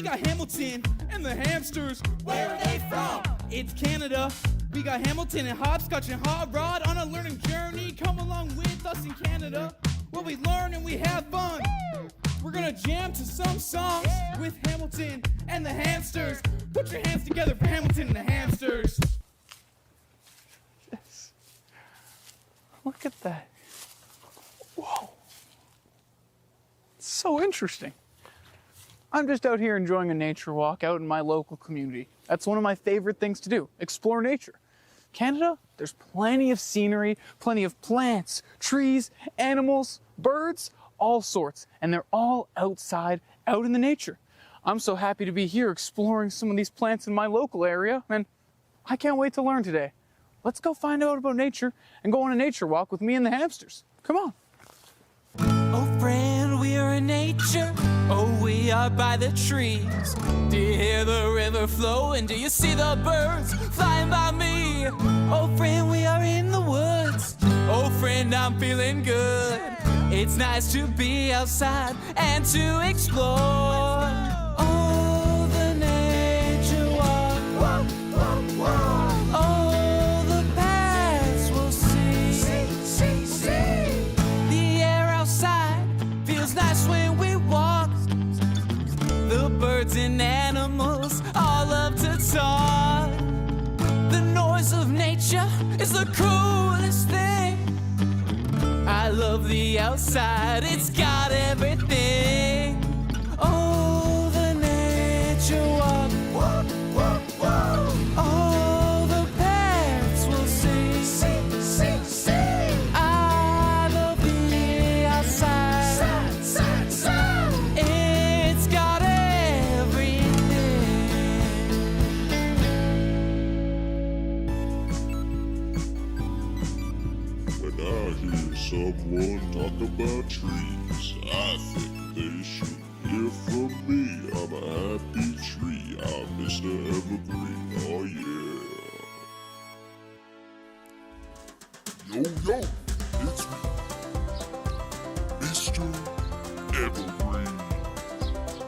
We got Hamilton and the Hamsters. Where are they from? It's Canada. We got Hamilton and Hopscotch and Hot Rod on a learning journey. Come along with us in Canada, where we learn and we have fun. We're gonna jam to some songs with Hamilton and the Hamsters. Put your hands together for Hamilton and the Hamsters. Yes. Look at that. Whoa. It's so interesting. I'm just out here enjoying a nature walk out in my local community. That's one of my favorite things to do, explore nature. Canada, there's plenty of scenery, plenty of plants, trees, animals, birds, all sorts, and they're all outside, out in the nature. I'm so happy to be here exploring some of these plants in my local area, and I can't wait to learn today. Let's go find out about nature and go on a nature walk with me and the Hamsters. Come on. Oh friend, we are in nature. Oh, we are by the trees. Do you hear the river flow? And do you see the birds flying by me? Oh friend, we are in the woods. Oh friend, I'm feeling good. It's nice to be outside and to explore. Oh, the nature walk. Oh, the paths we'll see. The air outside feels nice when we walk. The birds and animals all love to talk. The noise of nature is the coolest thing. I love the outside, it's got everything. Oh, the nature walk. Oh, the paths we'll see. I love the outside. It's got everything. When I hear someone talk about trees, I think they should hear from me. I'm a happy tree, I'm Mr. Evergreen, oh yeah. Yo, it's me, Mr. Evergreen.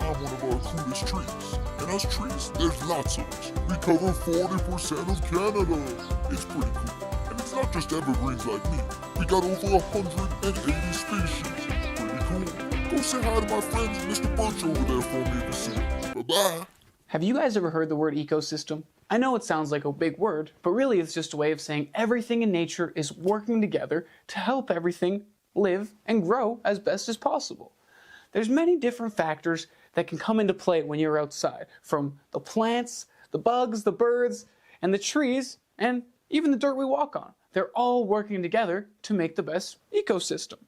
I'm one of our coolest trees, and us trees, there's lots of us. We cover 40% of Canada. It's pretty cool. And it's not just evergreens like me. We got over 180 species. Pretty cool. Go say hi to my friends, Mr. Birch over there for me to see. Bye-bye. Have you guys ever heard the word ecosystem? I know it sounds like a big word, but really it's just a way of saying everything in nature is working together to help everything live and grow as best as possible. There's many different factors that can come into play when you're outside, from the plants, the bugs, the birds, and the trees, and even the dirt we walk on. They're all working together to make the best ecosystem.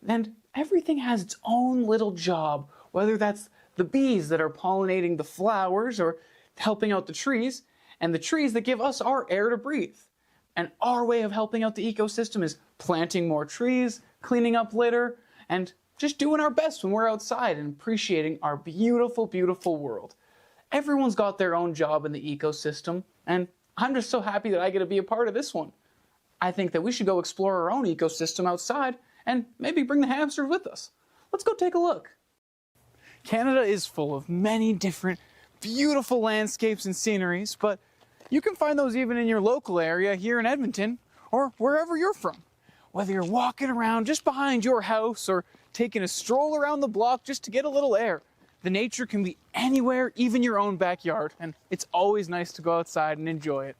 And everything has its own little job, whether that's the bees that are pollinating the flowers or helping out the trees, and the trees that give us our air to breathe. And our way of helping out the ecosystem is planting more trees, cleaning up litter, and just doing our best when we're outside and appreciating our beautiful, beautiful world. Everyone's got their own job in the ecosystem, and I'm just so happy that I get to be a part of this one. I think that we should go explore our own ecosystem outside and maybe bring the hamsters with us. Let's go take a look. Canada is full of many different beautiful landscapes and sceneries, but you can find those even in your local area here in Edmonton or wherever you're from. Whether you're walking around just behind your house or taking a stroll around the block just to get a little air, the nature can be anywhere, even your own backyard, and it's always nice to go outside and enjoy it.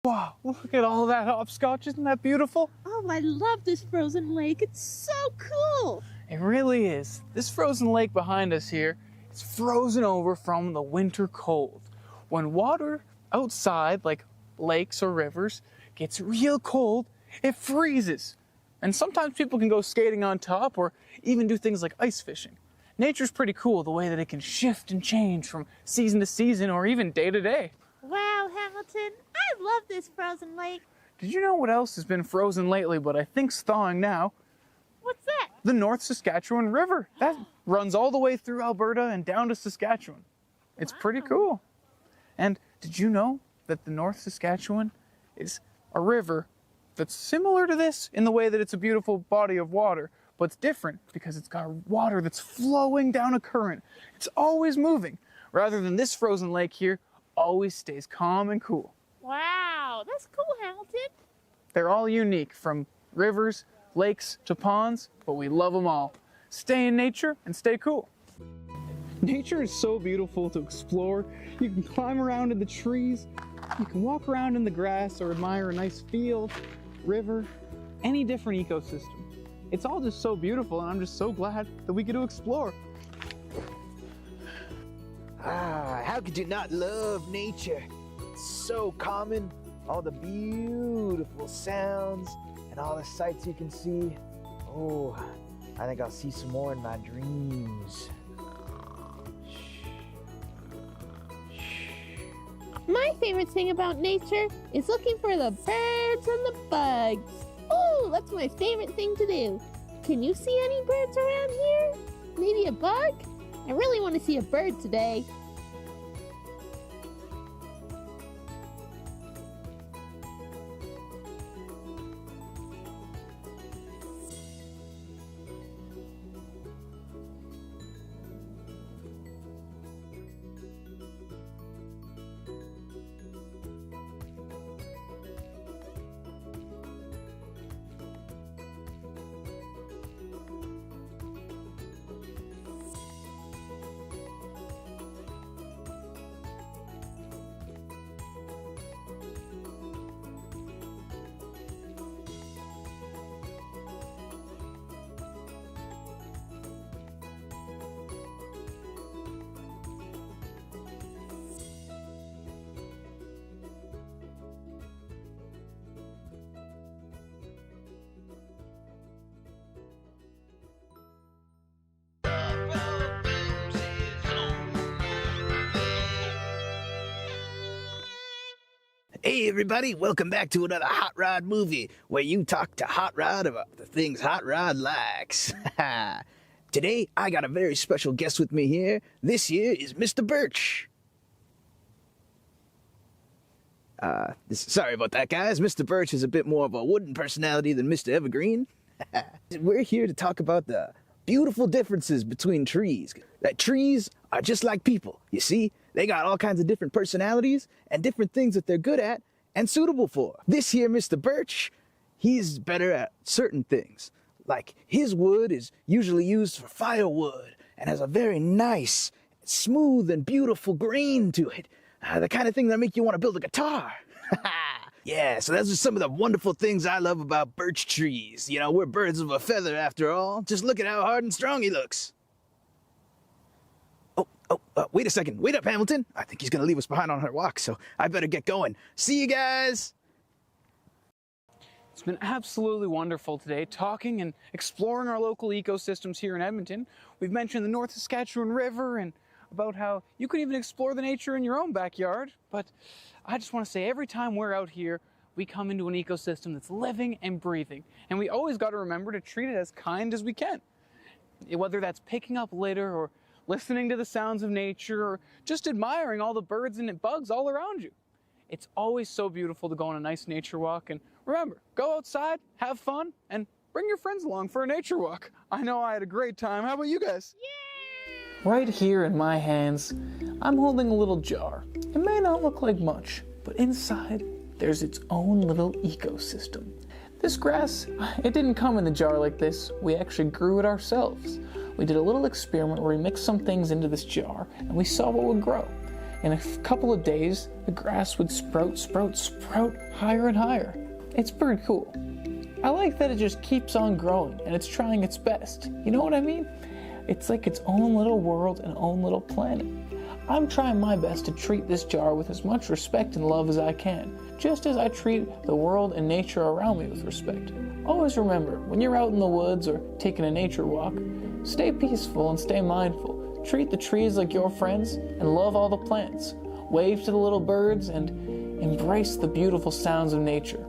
Wow, look at all that hopscotch, isn't that beautiful? Oh, I love this frozen lake. It's so cool. It really is. This frozen lake behind us here is frozen over from the winter cold. When water outside, like lakes or rivers, gets real cold, it freezes. And sometimes people can go skating on top or even do things like ice fishing. Nature's pretty cool the way that it can shift and change from season to season or even day to day. Wow, Hamilton, I love this frozen lake. Did you know what else has been frozen lately but I think's thawing now? What's that? The North Saskatchewan River. That runs all the way through Alberta and down to Saskatchewan. It's pretty cool. And did you know that the North Saskatchewan is a river that's similar to this in the way that it's a beautiful body of water, but it's different because it's got water that's flowing down a current. It's always moving, rather than this frozen lake here always stays calm and cool. Wow, that's cool, Hamilton. They're all unique, from rivers, lakes to ponds, but we love them all. Stay in nature and stay cool. Nature is so beautiful to explore. You can climb around in the trees, you can walk around in the grass or admire a nice field, river, any different ecosystem. It's all just so beautiful, and I'm just so glad that we get to explore. How could you not love nature? It's so common, all the beautiful sounds and all the sights you can see. Oh, I think I'll see some more in my dreams. My favorite thing about nature is looking for the birds and the bugs. Oh, that's my favorite thing to do. Can you see any birds around here? Maybe a bug? I really want to see a bird today. Hey everybody, welcome back to another Hot Rod movie, where you talk to Hot Rod about the things Hot Rod likes. Today, I got a very special guest with me here. This year is Mr. Birch. Sorry about that, guys. Mr. Birch is a bit more of a wooden personality than Mr. Evergreen. We're here to talk about the beautiful differences between trees. That trees are just like people, you see? They got all kinds of different personalities and different things that they're good at and suitable for. This here, Mr. Birch, he's better at certain things. Like, his wood is usually used for firewood and has a very nice, smooth, and beautiful grain to it. The kind of thing that make you want to build a guitar. Yeah, so those are some of the wonderful things I love about birch trees. You know, we're birds of a feather after all. Just look at how hard and strong he looks. Wait a second. Wait up, Hamilton. I think he's going to leave us behind on our walk, so I better get going. See you guys. It's been absolutely wonderful today, talking and exploring our local ecosystems here in Edmonton. We've mentioned the North Saskatchewan River and about how you can even explore the nature in your own backyard. But I just want to say, every time we're out here, we come into an ecosystem that's living and breathing. And we always got to remember to treat it as kind as we can. Whether that's picking up litter or listening to the sounds of nature or just admiring all the birds and bugs all around you. It's always so beautiful to go on a nice nature walk. And remember, go outside, have fun, and bring your friends along for a nature walk. I know I had a great time. How about you guys? Yeah! Right here in my hands, I'm holding a little jar. It may not look like much, but inside, there's its own little ecosystem. This grass, it didn't come in the jar like this. We actually grew it ourselves. We did a little experiment where we mixed some things into this jar, and we saw what would grow. In a couple of days, the grass would sprout higher and higher. It's pretty cool. I like that it just keeps on growing, and it's trying its best. You know what I mean? It's like its own little world and own little planet. I'm trying my best to treat this jar with as much respect and love as I can, just as I treat the world and nature around me with respect. Always remember, when you're out in the woods or taking a nature walk, stay peaceful and stay mindful. Treat the trees like your friends and love all the plants. Wave to the little birds and embrace the beautiful sounds of nature.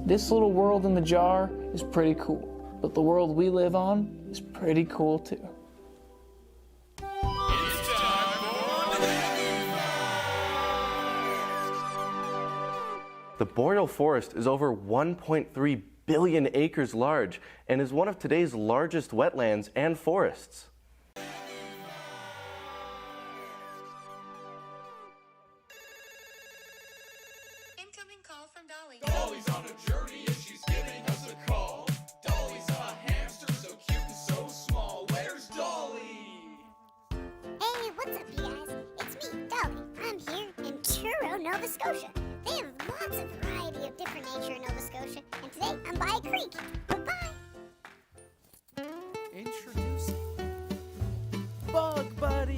This little world in the jar is pretty cool, but the world we live on is pretty cool too. The boreal forest is over 1.3 billion acres large and is one of today's largest wetlands and forests. Incoming call from Dolly. Dolly's on a journey and she's giving us a call. Dolly's a hamster so cute and so small. Where's Dolly? Hey, what's up, you guys? It's me, Dolly. I'm here in Truro, Nova Scotia. They have lots of variety of different nature in Nova Scotia, and today I'm by a creek. Bye-bye. Introducing Bug Buddy.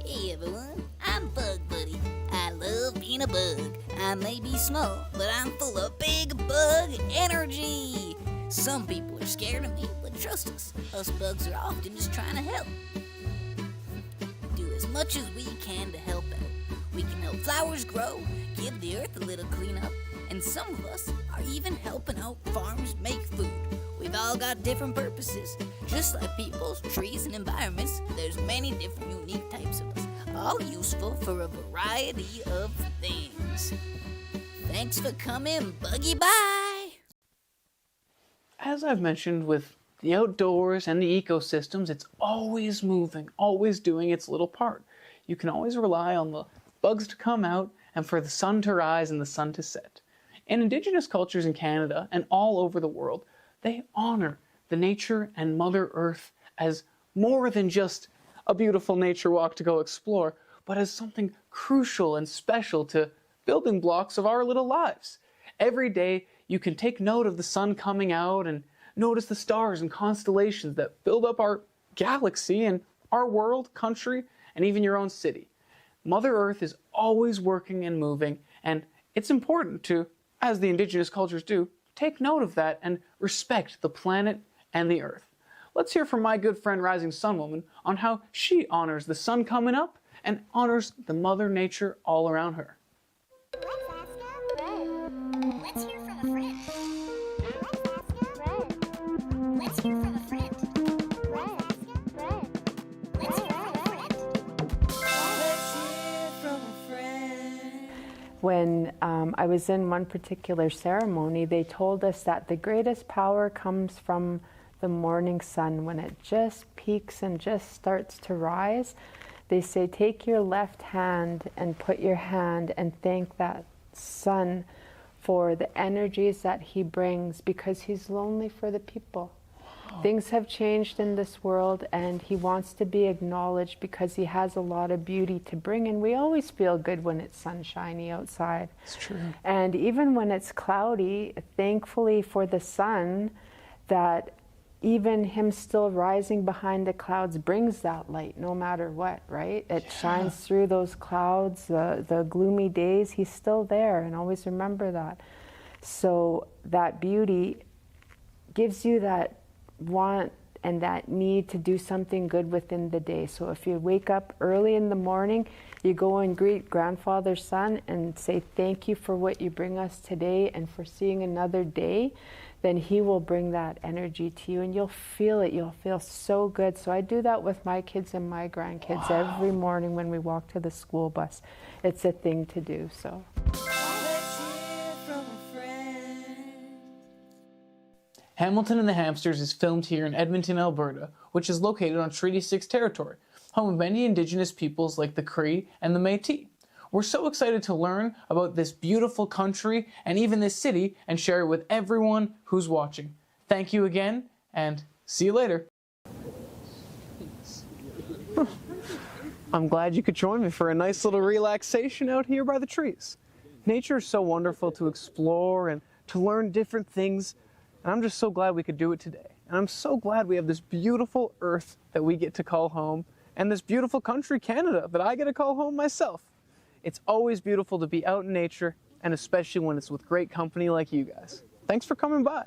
Hey everyone, I'm Bug Buddy. I love being a bug. I may be small, but I'm full of big bug energy. Some people are scared of me, but trust us, us bugs are often just trying to help. We do as much as we can to help out. We can help flowers grow, give the earth a little cleanup, and some of us are even helping out farms make food. We've all got different purposes. Just like people's, trees, and environments, there's many different unique types of us, all useful for a variety of things. Thanks for coming, Buggy Bye! As I've mentioned with the outdoors and the ecosystems, it's always moving, always doing its little part. You can always rely on the bugs to come out and for the sun to rise and the sun to set. In Indigenous cultures in Canada and all over the world, they honor the nature and Mother Earth as more than just a beautiful nature walk to go explore, but as something crucial and special to building blocks of our little lives. Every day, you can take note of the sun coming out and notice the stars and constellations that build up our galaxy and our world, country, and even your own city. Mother Earth is always working and moving, and it's important to, as the Indigenous cultures do, take note of that and respect the planet and the Earth. Let's hear from my good friend Rising Sun Woman on how she honors the sun coming up and honors the Mother Nature all around her. Let's hear from a friend. Let's hear from a friend. Let's hear from a friend. Let's hear from a friend. When I was in one particular ceremony, they told us that the greatest power comes from the morning sun. When it just peaks and just starts to rise, they say take your left hand and put your hand and thank that sun for the energies that he brings, because he's lonely for the people. Things have changed in this world and he wants to be acknowledged because he has a lot of beauty to bring, and we always feel good when it's sunshiny outside. It's true. And even when it's cloudy, thankfully for the sun, that even him still rising behind the clouds brings that light no matter what, right? It shines through those clouds, the gloomy days, he's still there, and always remember that. So that beauty gives you that want and that need to do something good within the day. So if you wake up early in the morning, you go and greet Grandfather Sun and say thank you for what you bring us today and for seeing another day, then he will bring that energy to you and you'll feel it. You'll feel so good. So I do that with my kids and my grandkids every morning when we walk to the school bus. It's a thing to do. So. Let's hear from a friend. Hamilton and the Hamsters is filmed here in Edmonton, Alberta, which is located on Treaty 6 territory, home of many Indigenous peoples like the Cree and the Métis. We're so excited to learn about this beautiful country and even this city and share it with everyone who's watching. Thank you again, and see you later. I'm glad you could join me for a nice little relaxation out here by the trees. Nature is so wonderful to explore and to learn different things, and I'm just so glad we could do it today. And I'm so glad we have this beautiful earth that we get to call home, and this beautiful country, Canada, that I get to call home myself. It's always beautiful to be out in nature, and especially when it's with great company like you guys. Thanks for coming by.